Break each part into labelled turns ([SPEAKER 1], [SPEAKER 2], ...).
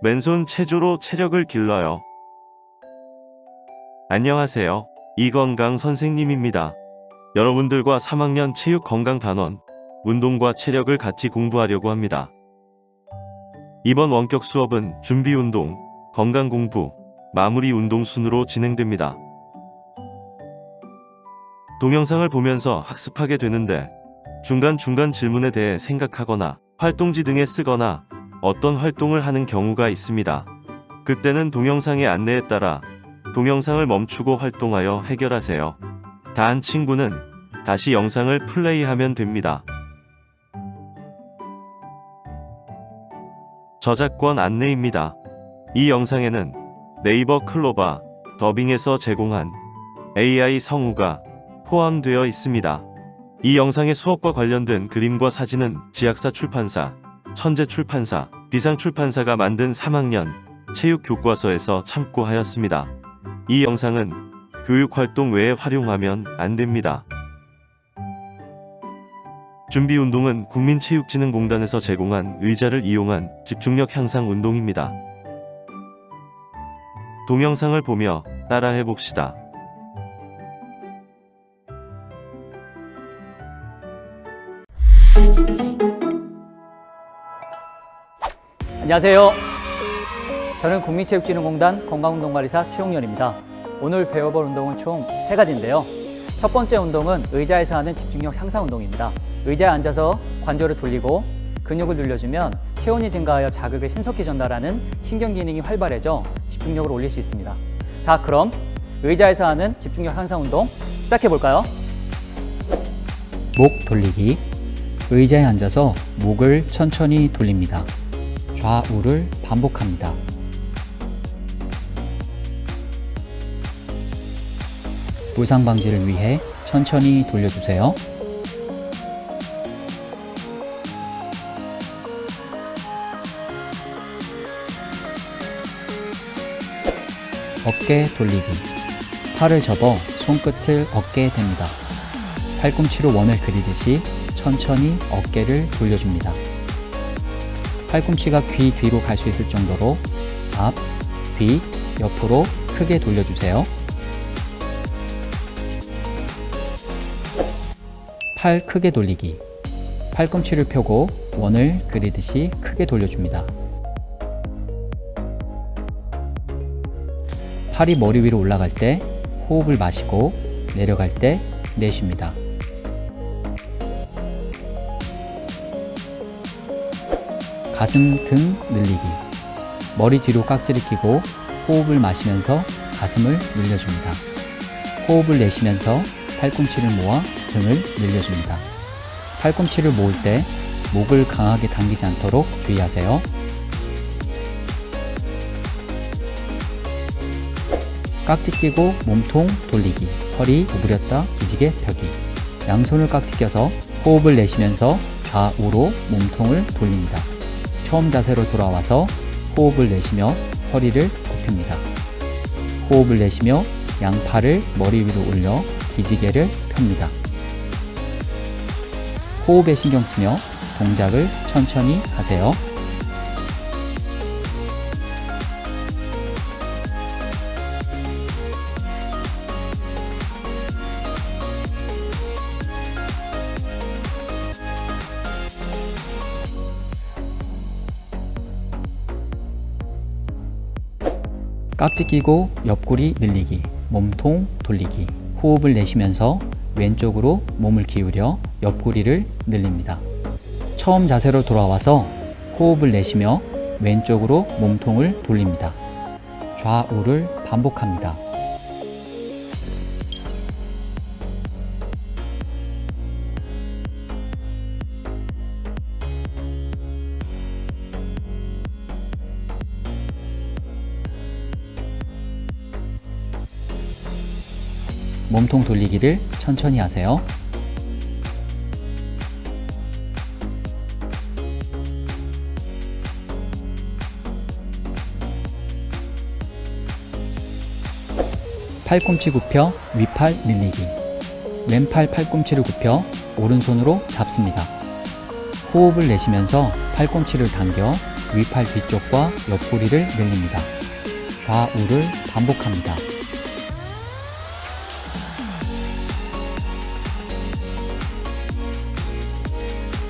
[SPEAKER 1] 맨손 체조로 체력을 길러요. 안녕하세요. 이건강 선생님입니다. 여러분들과 3학년 체육건강단원, 운동과 체력을 같이 공부하려고 합니다. 이번 원격 수업은 준비운동, 건강공부, 마무리운동 순으로 진행됩니다. 동영상을 보면서 학습하게 되는데 중간중간 질문에 대해 생각하거나 활동지 등에 쓰거나 어떤 활동을 하는 경우가 있습니다. 그때는 동영상의 안내에 따라 동영상을 멈추고 활동하여 해결하세요. 다 한 친구는 다시 영상을 플레이하면 됩니다. 저작권 안내입니다. 이 영상에는 네이버 클로바 더빙에서 제공한 AI 성우가 포함되어 있습니다. 이 영상의 수업과 관련된 그림과 사진은 지학사 출판사, 천재출판사, 비상출판사가 만든 3학년 체육교과서에서 참고하였습니다. 이 영상은 교육활동 외에 활용하면 안 됩니다. 준비운동은 국민체육진흥공단에서 제공한 의자를 이용한 집중력 향상 운동입니다. 동영상을 보며 따라해 봅시다.
[SPEAKER 2] 안녕하세요. 저는 국민체육진흥공단 건강운동관리사 최용렬입니다. 오늘 배워볼 운동은 총 3가지인데요. 첫 번째 운동은 의자에서 하는 집중력 향상 운동입니다. 의자에 앉아서 관절을 돌리고 근육을 늘려주면 체온이 증가하여 자극을 신속히 전달하는 신경기능이 활발해져 집중력을 올릴 수 있습니다. 자, 그럼 의자에서 하는 집중력 향상 운동 시작해볼까요? 목 돌리기. 의자에 앉아서 목을 천천히 돌립니다. 좌우를 반복합니다. 부상 방지를 위해 천천히 돌려주세요. 어깨 돌리기. 팔을 접어 손끝을 어깨에 댑니다. 팔꿈치로 원을 그리듯이 천천히 어깨를 돌려줍니다. 팔꿈치가 귀 뒤로 갈 수 있을 정도로 앞, 뒤, 옆으로 크게 돌려주세요. 팔 크게 돌리기. 팔꿈치를 펴고 원을 그리듯이 크게 돌려줍니다. 팔이 머리 위로 올라갈 때 호흡을 마시고 내려갈 때 내쉽니다. 가슴 등 늘리기. 머리 뒤로 깍지를 끼고 호흡을 마시면서 가슴을 늘려줍니다. 호흡을 내쉬면서 팔꿈치를 모아 등을 늘려줍니다. 팔꿈치를 모을 때 목을 강하게 당기지 않도록 주의하세요. 깍지 끼고 몸통 돌리기. 허리 구부렸다 기지개 펴기. 양손을 깍지 껴서 호흡을 내쉬면서 좌우로 몸통을 돌립니다. 처음 자세로 돌아와서 호흡을 내쉬며 허리를 굽힙니다. 호흡을 내쉬며 양팔을 머리 위로 올려 기지개를 펴니다. 호흡에 신경 쓰며 동작을 천천히 하세요. 깍지 끼고 옆구리 늘리기, 몸통 돌리기. 호흡을 내쉬면서 왼쪽으로 몸을 기울여 옆구리를 늘립니다. 처음 자세로 돌아와서 호흡을 내쉬며 왼쪽으로 몸통을 돌립니다. 좌우를 반복합니다. 몸통 돌리기를 천천히 하세요. 팔꿈치 굽혀 윗팔 늘리기. 왼팔 팔꿈치를 굽혀 오른손으로 잡습니다. 호흡을 내쉬면서 팔꿈치를 당겨 위팔 뒤쪽과 옆구리를 늘립니다. 좌우를 반복합니다.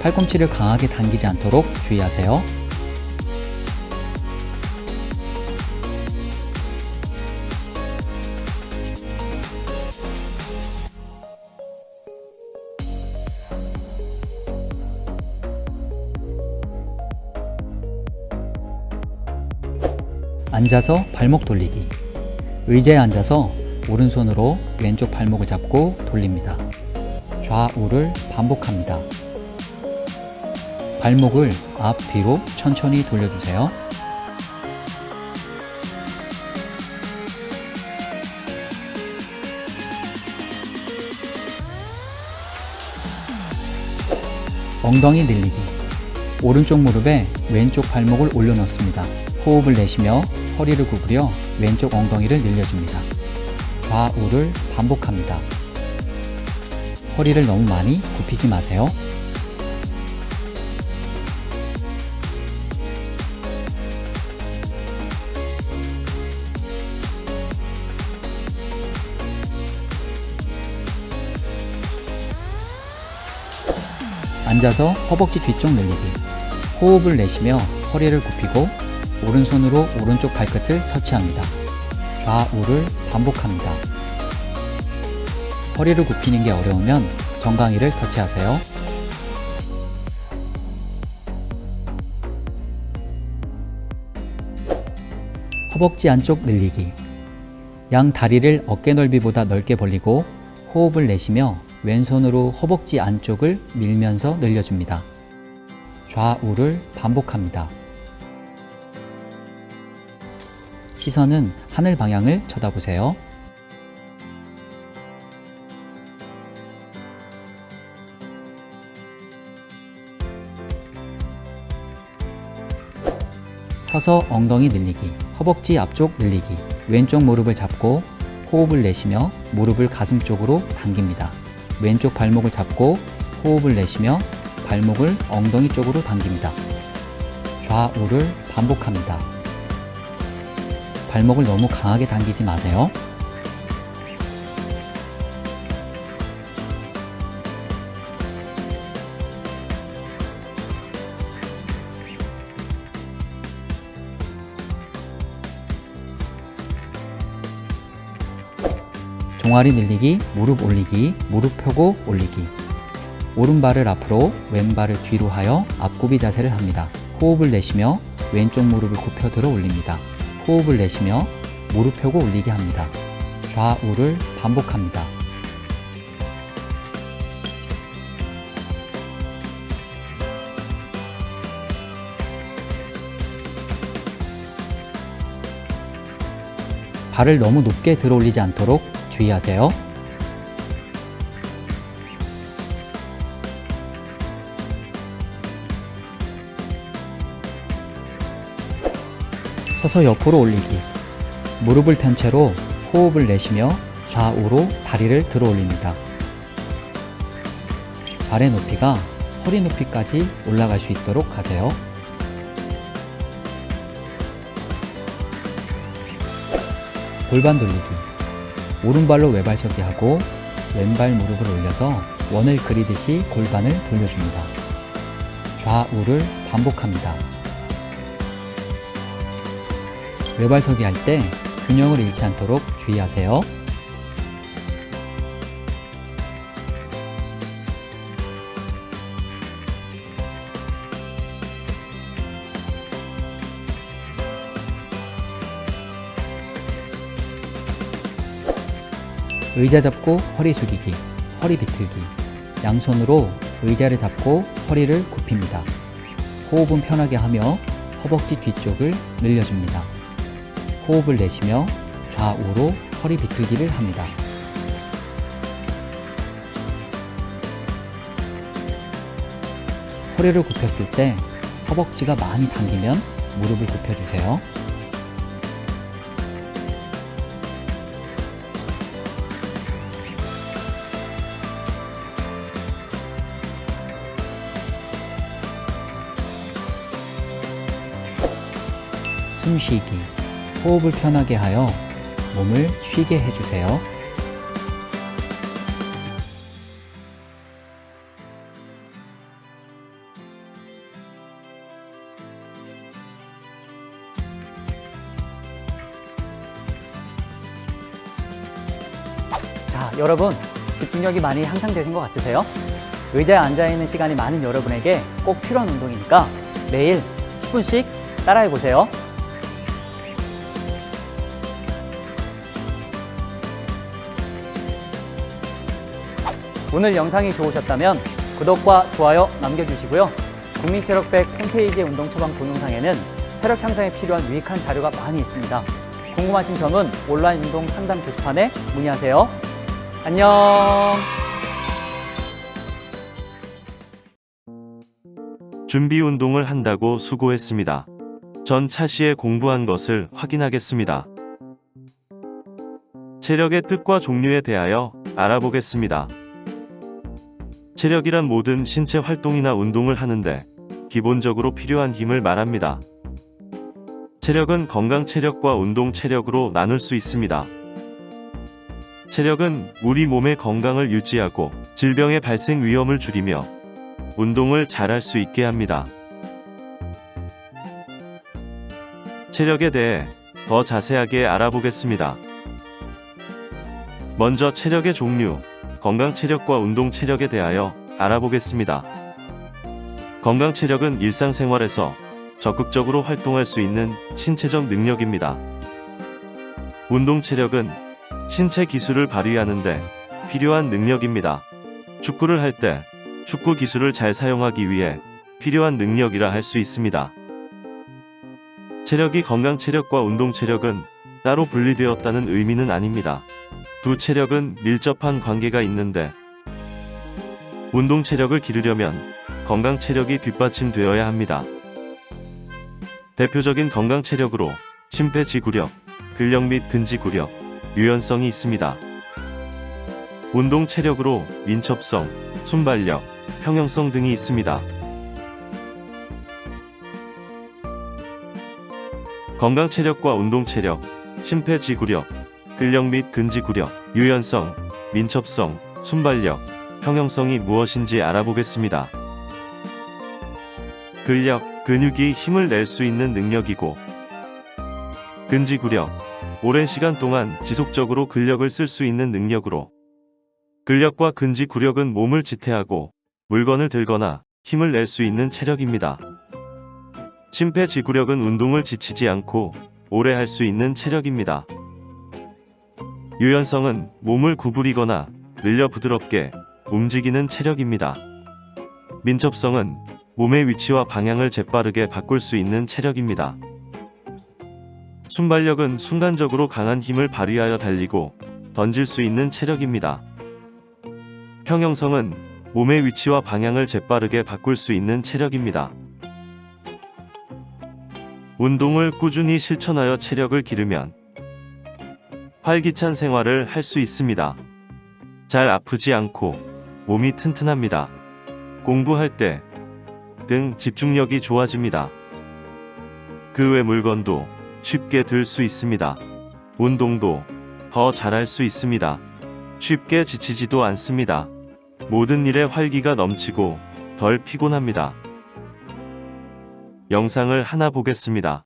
[SPEAKER 2] 팔꿈치를 강하게 당기지 않도록 주의하세요. 앉아서 발목 돌리기. 의자에 앉아서 오른손으로 왼쪽 발목을 잡고 돌립니다. 좌우를 반복합니다. 발목을 앞 뒤로 천천히 돌려주세요. 엉덩이 늘리기. 오른쪽 무릎에 왼쪽 발목을 올려놓습니다. 호흡을 내쉬며 허리를 구부려 왼쪽 엉덩이를 늘려줍니다. 좌우를 반복합니다. 허리를 너무 많이 굽히지 마세요. 앉아서 허벅지 뒤쪽 늘리기. 호흡을 내쉬며 허리를 굽히고 오른손으로 오른쪽 발끝을 터치합니다. 좌우를 반복합니다. 허리를 굽히는 게 어려우면 정강이를 터치하세요. 허벅지 안쪽 늘리기. 양 다리를 어깨 넓이보다 넓게 벌리고 호흡을 내쉬며 왼손으로 허벅지 안쪽을 밀면서 늘려줍니다. 좌우를 반복합니다. 시선은 하늘 방향을 쳐다보세요. 서서 엉덩이 늘리기. 허벅지 앞쪽 늘리기. 왼쪽 무릎을 잡고 호흡을 내쉬며 무릎을 가슴 쪽으로 당깁니다. 왼쪽 발목을 잡고 호흡을 내쉬며 발목을 엉덩이 쪽으로 당깁니다. 좌우를 반복합니다. 발목을 너무 강하게 당기지 마세요. 종아리 늘리기, 무릎 올리기, 무릎 펴고 올리기. 오른발을 앞으로, 왼발을 뒤로 하여 앞굽이 자세를 합니다. 호흡을 내쉬며 왼쪽 무릎을 굽혀 들어 올립니다. 호흡을 내쉬며 무릎 펴고 올리게 합니다. 좌우를 반복합니다. 발을 너무 높게 들어 올리지 않도록 주의하세요. 서서 옆으로 올리기. 무릎을 편 채로 호흡을 내쉬며 좌우로 다리를 들어 올립니다. 발의 높이가 허리 높이까지 올라갈 수 있도록 하세요. 골반 돌리기. 오른발로 외발서기 하고 왼발 무릎을 올려서 원을 그리듯이 골반을 돌려줍니다. 좌우를 반복합니다. 외발서기 할 때 균형을 잃지 않도록 주의하세요. 의자 잡고 허리 숙이기, 허리 비틀기. 양손으로 의자를 잡고 허리를 굽힙니다. 호흡은 편하게 하며 허벅지 뒤쪽을 늘려줍니다. 호흡을 내쉬며 좌우로 허리 비틀기를 합니다. 허리를 굽혔을 때 허벅지가 많이 당기면 무릎을 굽혀주세요. 숨쉬기, 호흡을 편하게 하여 몸을 쉬게 해주세요. 자, 여러분, 집중력이 많이 향상되신 것 같으세요? 의자에 앉아있는 시간이 많은 여러분에게 꼭 필요한 운동이니까 매일 10분씩 따라해보세요. 오늘 영상이 좋으셨다면 구독과 좋아요 남겨주시고요. 국민체력백 홈페이지 운동 처방 동영상에는 체력 향상에 필요한 유익한 자료가 많이 있습니다. 궁금하신 점은 온라인 운동 상담 게시판에 문의하세요. 안녕.
[SPEAKER 1] 준비 운동을 한다고 수고했습니다. 전 차시에 공부한 것을 확인하겠습니다. 체력의 뜻과 종류에 대하여 알아보겠습니다. 체력이란 모든 신체 활동이나 운동을 하는데 기본적으로 필요한 힘을 말합니다. 체력은 건강 체력과 운동 체력으로 나눌 수 있습니다. 체력은 우리 몸의 건강을 유지하고 질병의 발생 위험을 줄이며 운동을 잘할 수 있게 합니다. 체력에 대해 더 자세하게 알아보겠습니다. 먼저 체력의 종류, 건강 체력과 운동 체력에 대하여 알아보겠습니다. 건강 체력은 일상생활에서 적극적으로 활동할 수 있는 신체적 능력입니다. 운동 체력은 신체 기술을 발휘하는데 필요한 능력입니다. 축구를 할 때 축구 기술을 잘 사용하기 위해 필요한 능력이라 할 수 있습니다. 체력이 건강 체력과 운동 체력은 따로 분리되었다는 의미는 아닙니다. 두 체력은 밀접한 관계가 있는데 운동 체력을 기르려면 건강 체력이 뒷받침되어야 합니다. 대표적인 건강 체력으로 심폐지구력, 근력 및 근지구력, 유연성이 있습니다. 운동 체력으로 민첩성, 순발력, 평형성 등이 있습니다. 건강 체력과 운동 체력, 심폐지구력, 근력 및 근지구력, 유연성, 민첩성, 순발력, 평형성이 무엇인지 알아보겠습니다. 근력, 근육이 힘을 낼 수 있는 능력이고, 근지구력, 오랜 시간 동안 지속적으로 근력을 쓸 수 있는 능력으로, 근력과 근지구력은 몸을 지탱하고 물건을 들거나 힘을 낼 수 있는 체력입니다. 심폐지구력은 운동을 지치지 않고 오래 할 수 있는 체력입니다. 유연성은 몸을 구부리거나 늘려 부드럽게 움직이는 체력입니다. 민첩성은 몸의 위치와 방향을 재빠르게 바꿀 수 있는 체력입니다. 순발력은 순간적으로 강한 힘을 발휘하여 달리고 던질 수 있는 체력입니다. 평형성은 몸의 위치와 방향을 재빠르게 바꿀 수 있는 체력입니다. 운동을 꾸준히 실천하여 체력을 기르면 활기찬 생활을 할 수 있습니다. 잘 아프지 않고 몸이 튼튼합니다. 공부할 때 등 집중력이 좋아집니다. 그 외 물건도 쉽게 들 수 있습니다. 운동도 더 잘할 수 있습니다. 쉽게 지치지도 않습니다. 모든 일에 활기가 넘치고 덜 피곤합니다. 영상을 하나 보겠습니다.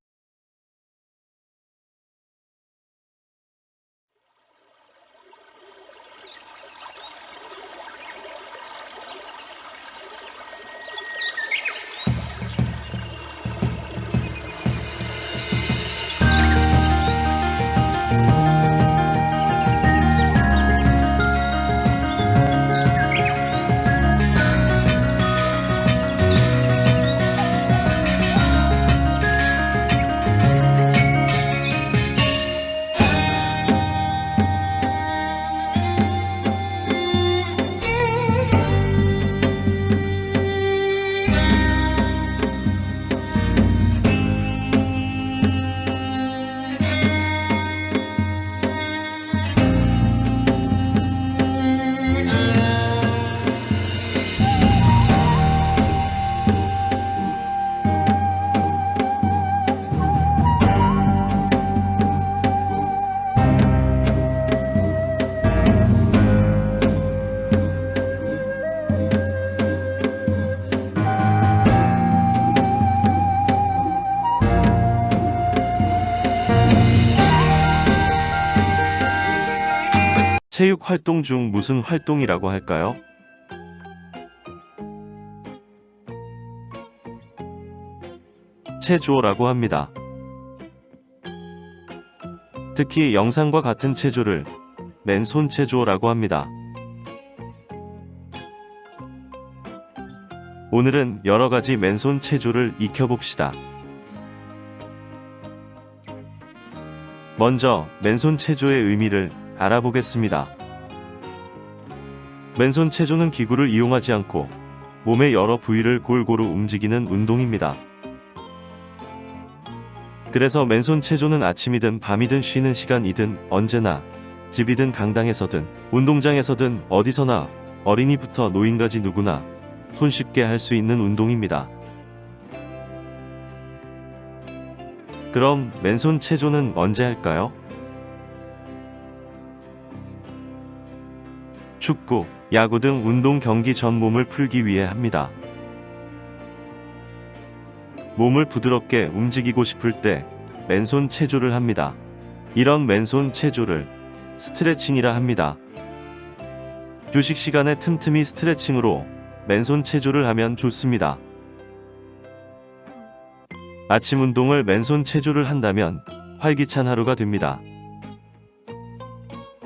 [SPEAKER 1] 체육 활동 중 무슨 활동이라고 할까요? 체조라고 합니다. 특히 영상과 같은 체조를 맨손 체조라고 합니다. 오늘은 여러가지 맨손 체조를 익혀봅시다. 먼저 맨손 체조의 의미를 알아보겠습니다. 맨손 체조는 기구를 이용하지 않고 몸의 여러 부위를 골고루 움직이는 운동입니다. 그래서 맨손 체조는 아침이든 밤이든 쉬는 시간이든 언제나 집이든 강당에서든 운동장에서든 어디서나 어린이부터 노인까지 누구나 손쉽게 할 수 있는 운동입니다. 그럼 맨손 체조는 언제 할까요? 축구, 야구 등 운동 경기 전 몸을 풀기 위해 합니다. 몸을 부드럽게 움직이고 싶을 때 맨손 체조를 합니다. 이런 맨손 체조를 스트레칭이라 합니다. 휴식 시간에 틈틈이 스트레칭으로 맨손 체조를 하면 좋습니다. 아침 운동을 맨손 체조를 한다면 활기찬 하루가 됩니다.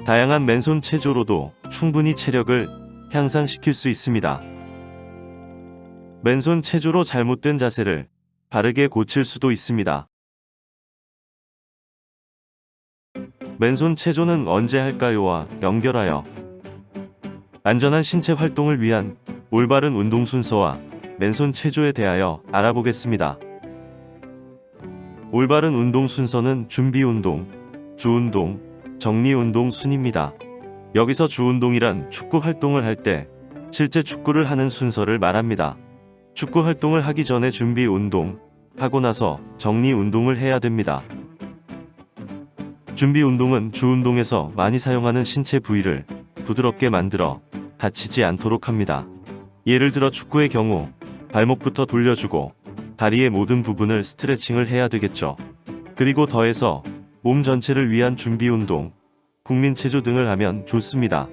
[SPEAKER 1] 다양한 맨손 체조로도 충분히 체력을 향상시킬 수 있습니다. 맨손 체조로 잘못된 자세를 바르게 고칠 수도 있습니다. 맨손 체조는 언제 할까요와 연결하여 안전한 신체 활동을 위한 올바른 운동 순서와 맨손 체조에 대하여 알아보겠습니다. 올바른 운동 순서는 준비 운동, 주운동, 정리 운동 순입니다. 여기서 주운동이란 축구 활동을 할 때 실제 축구를 하는 순서를 말합니다. 축구 활동을 하기 전에 준비 운동, 하고 나서 정리 운동을 해야 됩니다. 준비 운동은 주운동에서 많이 사용하는 신체 부위를 부드럽게 만들어 다치지 않도록 합니다. 예를 들어 축구의 경우 발목부터 돌려주고 다리의 모든 부분을 스트레칭을 해야 되겠죠. 그리고 더해서 몸 전체를 위한 준비 운동, 국민체조 등을 하면 좋습니다.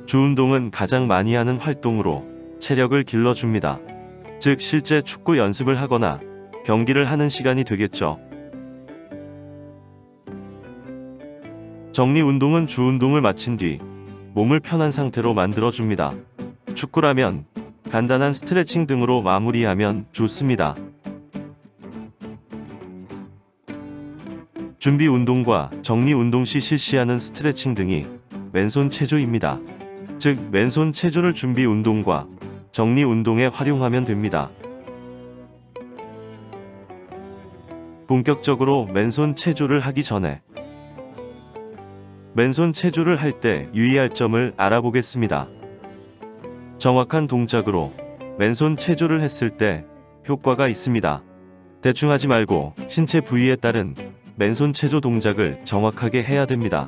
[SPEAKER 1] 주운동은 가장 많이 하는 활동으로 체력을 길러줍니다. 즉 실제 축구 연습을 하거나 경기를 하는 시간이 되겠죠. 정리 운동은 주운동을 마친 뒤 몸을 편한 상태로 만들어줍니다. 축구라면 간단한 스트레칭 등으로 마무리하면 좋습니다. 준비 운동과 정리 운동 시 실시하는 스트레칭 등이 맨손 체조입니다. 즉 맨손 체조를 준비 운동과 정리 운동에 활용하면 됩니다. 본격적으로 맨손 체조를 하기 전에 맨손 체조를 할 때 유의할 점을 알아보겠습니다. 정확한 동작으로 맨손 체조를 했을 때 효과가 있습니다. 대충 하지 말고 신체 부위에 따른 맨손 체조 동작을 정확하게 해야 됩니다.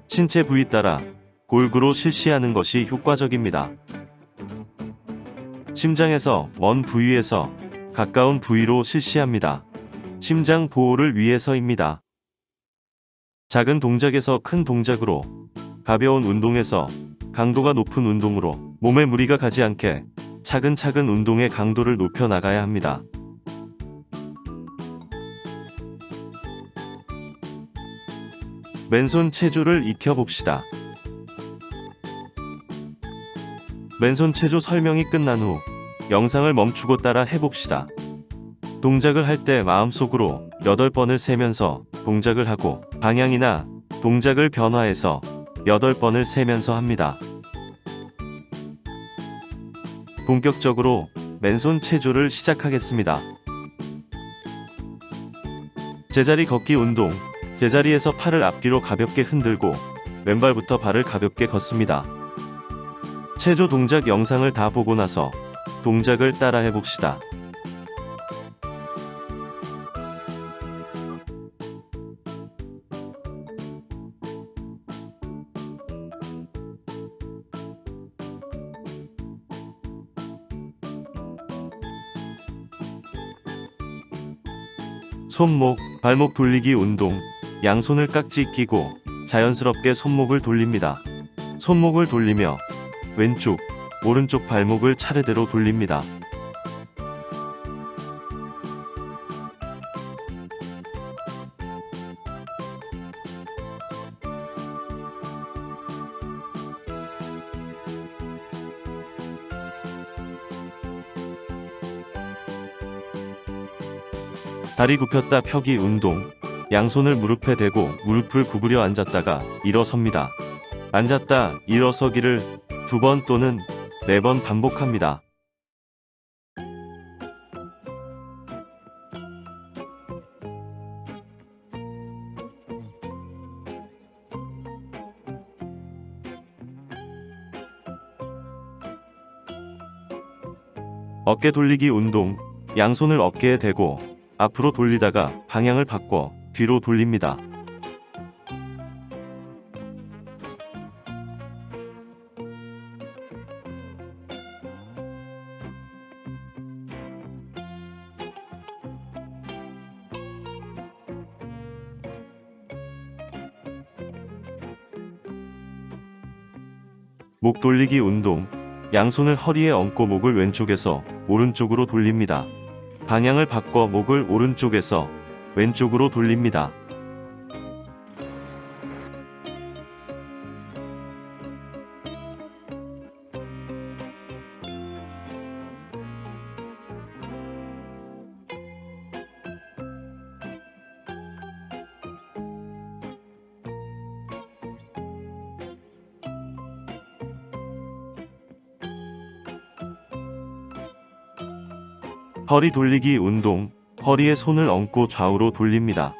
[SPEAKER 1] 신체 부위 따라 골고루 실시하는 것이 효과적입니다. 심장에서 먼 부위에서 가까운 부위로 실시합니다. 심장 보호를 위해서입니다. 작은 동작에서 큰 동작으로, 가벼운 운동에서 강도가 높은 운동으로 몸에 무리가 가지 않게 차근차근 운동의 강도를 높여 나가야 합니다. 맨손 체조를 익혀봅시다. 맨손 체조 설명이 끝난 후 영상을 멈추고 따라 해봅시다. 동작을 할 때 마음속으로 8번을 세면서 동작을 하고 방향이나 동작을 변화해서 8번을 세면서 합니다. 본격적으로 맨손 체조를 시작하겠습니다. 제자리 걷기 운동. 제자리에서 팔을 앞뒤로 가볍게 흔들고 왼발부터 발을 가볍게 걷습니다. 체조 동작 영상을 다 보고 나서 동작을 따라 해봅시다. 손목, 발목 돌리기 운동. 양손을 깍지 끼고 자연스럽게 손목을 돌립니다. 손목을 돌리며 왼쪽, 오른쪽 발목을 차례대로 돌립니다. 다리 굽혔다 펴기 운동. 양손을 무릎에 대고 무릎을 구부려 앉았다가 일어섭니다. 앉았다 일어서기를 2번 또는 4번 반복합니다. 어깨 돌리기 운동. 양손을 어깨에 대고 앞으로 돌리다가 방향을 바꿔 뒤로 돌립니다. 목 돌리기 운동. 양손을 허리에 얹고 목을 왼쪽에서 오른쪽으로 돌립니다. 방향을 바꿔 목을 오른쪽에서 왼쪽으로 돌립니다. 허리 돌리기 운동. 허리에 손을 얹고 좌우로 돌립니다.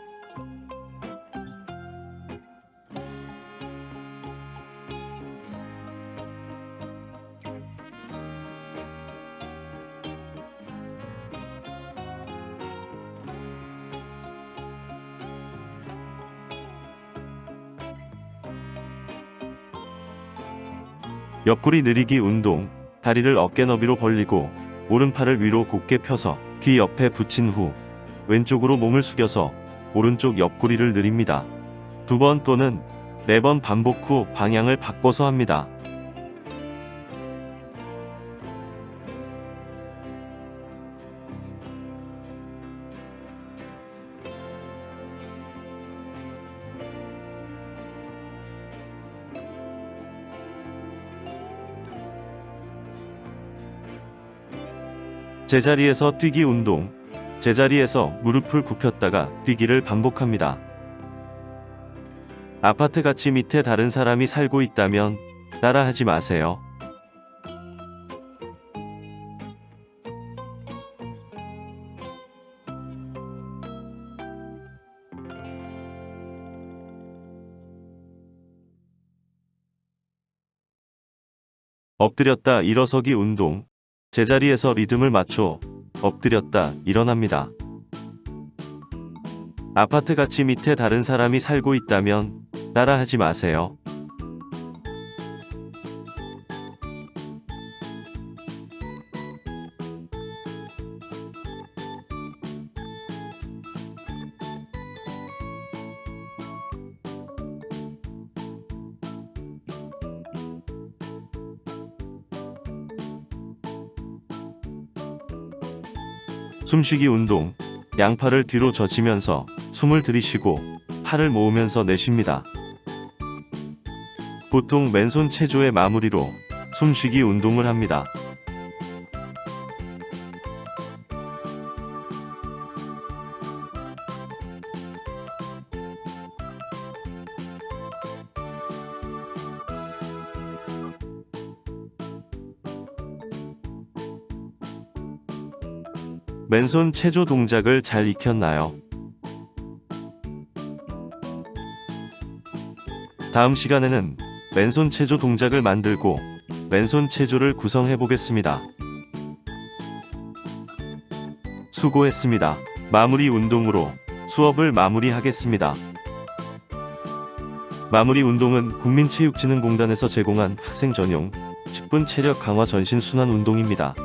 [SPEAKER 1] 옆구리 늘리기 운동. 다리를 어깨 너비로 벌리고 오른팔을 위로 곧게 펴서 귀 옆에 붙인 후 왼쪽으로 몸을 숙여서 오른쪽 옆구리를 늘립니다. 2번 또는 4번 반복 후 방향을 바꿔서 합니다. 제자리에서 뛰기 운동. 제자리에서 무릎을 굽혔다가 뛰기를 반복합니다. 아파트 가치 밑에 다른 사람이 살고 있다면 따라하지 마세요. 엎드렸다 일어서기 운동. 제자리에서 리듬을 맞춰 엎드렸다 일어납니다. 아파트 가치 밑에 다른 사람이 살고 있다면 따라하지 마세요. 숨쉬기 운동. 양팔을 뒤로 젖히면서 숨을 들이쉬고 팔을 모으면서 내쉽니다. 보통 맨손 체조의 마무리로 숨쉬기 운동을 합니다. 맨손 체조 동작을 잘 익혔나요? 다음 시간에는 맨손 체조 동작을 만들고 맨손 체조를 구성해 보겠습니다. 수고했습니다. 마무리 운동으로 수업을 마무리하겠습니다. 마무리 운동은 국민체육진흥공단에서 제공한 학생 전용 10분 체력 강화 전신 순환 운동입니다.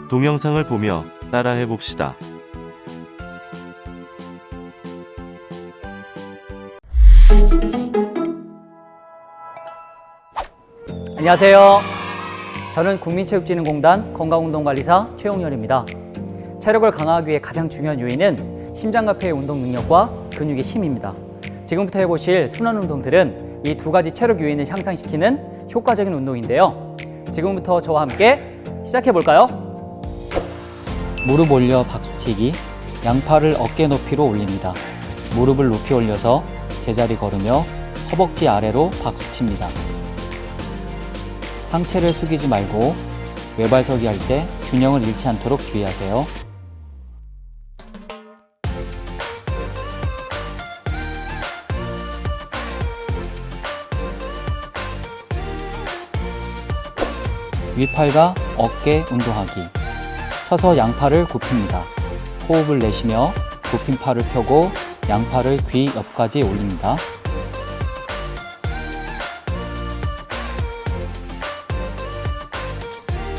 [SPEAKER 1] 동영상을 보며 따라해 봅시다.
[SPEAKER 2] 안녕하세요. 저는 국민체육진흥공단 건강운동관리사 최용렬입니다. 체력을 강화하기 위해 가장 중요한 요인은 심장과 폐의 운동 능력과 근육의 힘입니다. 지금부터 해보실 순환 운동들은 이 두 가지 체력 요인을 향상시키는 효과적인 운동인데요. 지금부터 저와 함께 시작해 볼까요?
[SPEAKER 3] 무릎 올려 박수치기, 양팔을 어깨 높이로 올립니다. 무릎을 높이 올려서 제자리 걸으며 허벅지 아래로 박수칩니다. 상체를 숙이지 말고 외발서기 할 때 균형을 잃지 않도록 주의하세요. 윗팔과 어깨 운동하기. 서서 양팔을 굽힙니다. 호흡을 내쉬며 굽힌 팔을 펴고 양팔을 귀 옆까지 올립니다.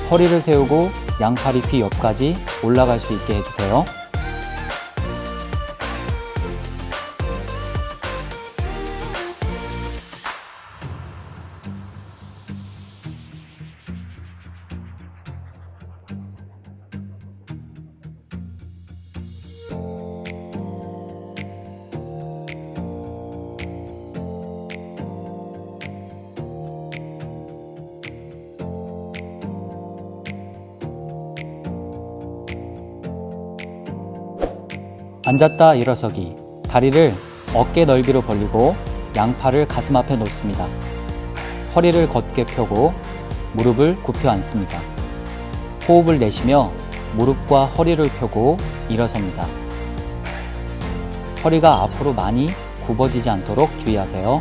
[SPEAKER 3] 허리를 세우고 양팔이 귀 옆까지 올라갈 수 있게 해주세요. 앉았다 일어서기. 다리를 어깨 넓이로 벌리고 양팔을 가슴 앞에 놓습니다. 허리를 곧게 펴고 무릎을 굽혀 앉습니다. 호흡을 내쉬며 무릎과 허리를 펴고 일어섭니다. 허리가 앞으로 많이 굽어지지 않도록 주의하세요.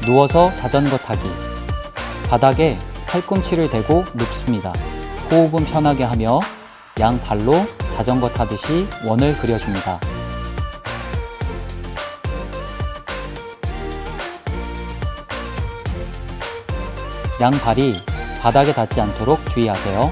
[SPEAKER 3] 누워서 자전거 타기. 바닥에 팔꿈치를 대고 눕습니다. 호흡은 편하게 하며 양발로 자전거 타듯이 원을 그려줍니다. 양발이 바닥에 닿지 않도록 주의하세요.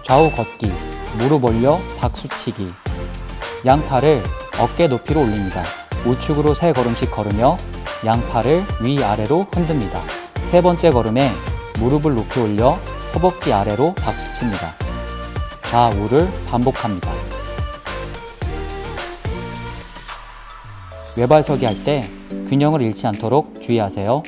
[SPEAKER 3] 좌우 걷기, 무릎 올려 박수치기. 양팔을 어깨 높이로 올립니다. 우측으로 3걸음씩 걸으며 양팔을 위아래로 흔듭니다. 3번째 걸음에 무릎을 높이 올려 허벅지 아래로 박수칩니다. 좌우를 반복합니다. 외발서기 할 때 균형을 잃지 않도록 주의하세요.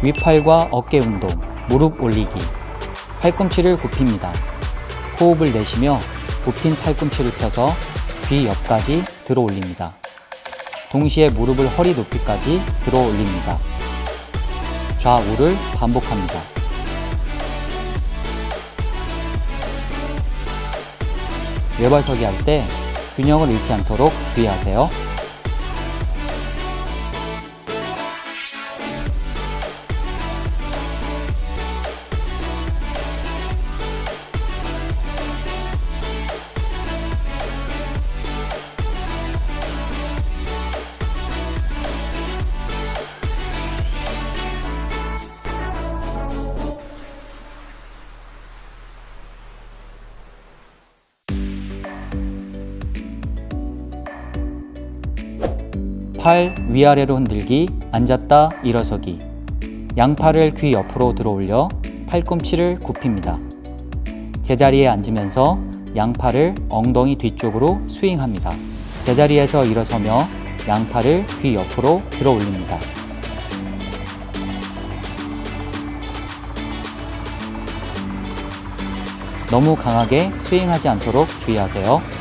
[SPEAKER 3] 윗팔과 어깨 운동, 무릎 올리기. 팔꿈치를 굽힙니다. 호흡을 내쉬며 굽힌 팔꿈치를 펴서 귀 옆까지 들어 올립니다. 동시에 무릎을 허리 높이까지 들어 올립니다. 좌우를 반복합니다. 외발서기 할 때 균형을 잃지 않도록 주의하세요. 팔 위아래로 흔들기, 앉았다 일어서기. 양팔을 귀 옆으로 들어 올려 팔꿈치를 굽힙니다. 제자리에 앉으면서 양팔을 엉덩이 뒤쪽으로 스윙합니다. 제자리에서 일어서며 양팔을 귀 옆으로 들어 올립니다. 너무 강하게 스윙하지 않도록 주의하세요.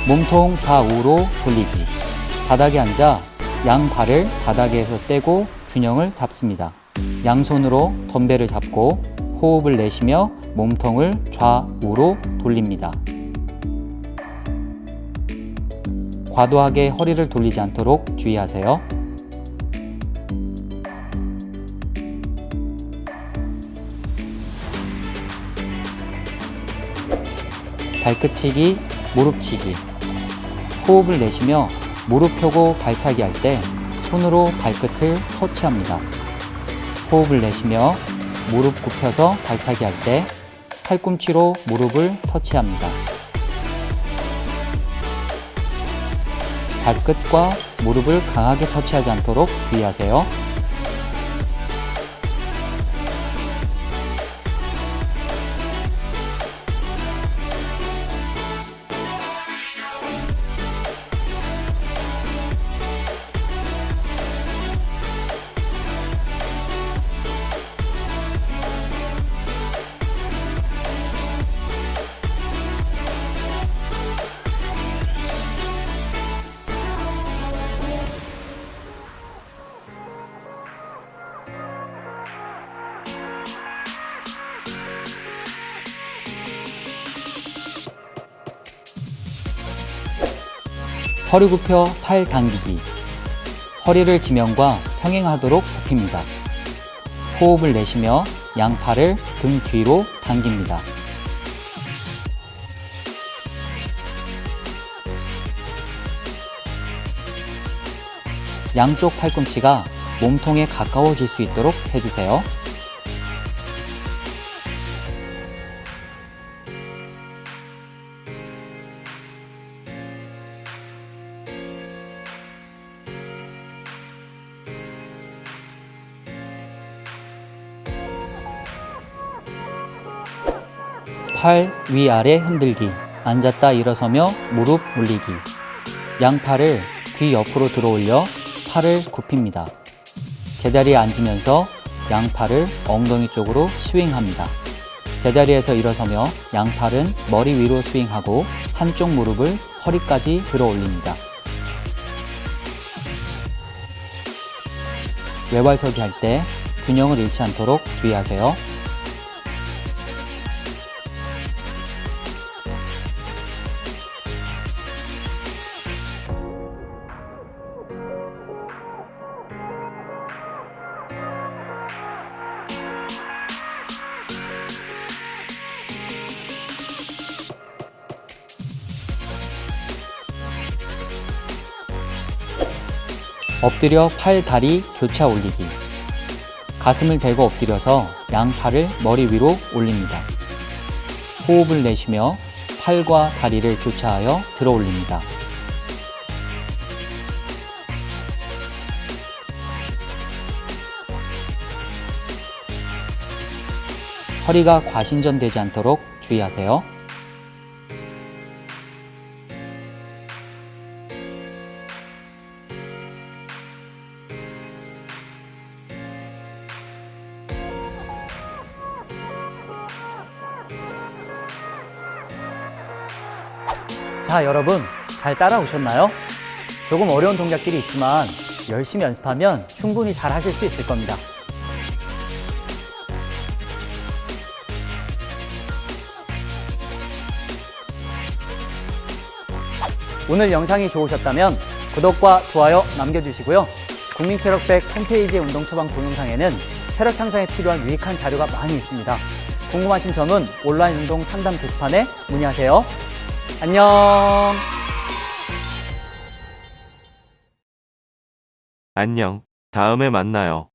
[SPEAKER 3] 몸통 좌우로 돌리기. 바닥에 앉아 양발을 바닥에서 떼고 균형을 잡습니다. 양손으로 덤벨을 잡고 호흡을 내쉬며 몸통을 좌우로 돌립니다. 과도하게 허리를 돌리지 않도록 주의하세요. 발끝치기, 무릎치기. 호흡을 내쉬며 무릎 펴고 발차기 할 때 손으로 발끝을 터치합니다. 호흡을 내쉬며 무릎 굽혀서 발차기 할 때 팔꿈치로 무릎을 터치합니다. 발끝과 무릎을 강하게 터치하지 않도록 주의하세요. 허리 굽혀 팔 당기기. 허리를 지면과 평행하도록 굽힙니다. 호흡을 내쉬며 양팔을 등 뒤로 당깁니다. 양쪽 팔꿈치가 몸통에 가까워질 수 있도록 해주세요. 팔 위아래 흔들기. 앉았다 일어서며 무릎 올리기. 양팔을 귀 옆으로 들어 올려 팔을 굽힙니다. 제자리에 앉으면서 양팔을 엉덩이 쪽으로 스윙합니다. 제자리에서 일어서며 양팔은 머리 위로 스윙하고 한쪽 무릎을 허리까지 들어 올립니다. 외발서기 할 때 균형을 잃지 않도록 주의하세요. 엎드려 팔, 다리 교차 올리기. 가슴을 대고 엎드려서 양팔을 머리 위로 올립니다. 호흡을 내쉬며 팔과 다리를 교차하여 들어 올립니다. 허리가 과신전되지 않도록 주의하세요.
[SPEAKER 2] 자, 여러분 잘 따라오셨나요? 조금 어려운 동작들이 있지만 열심히 연습하면 충분히 잘 하실 수 있을 겁니다. 오늘 영상이 좋으셨다면 구독과 좋아요 남겨주시고요. 국민체력백 홈페이지 운동 처방 동영상에는 체력 향상에 필요한 유익한 자료가 많이 있습니다. 궁금하신 점은 온라인 운동 상담 게시판에 문의하세요. 안녕.
[SPEAKER 1] 안녕. 다음에 만나요.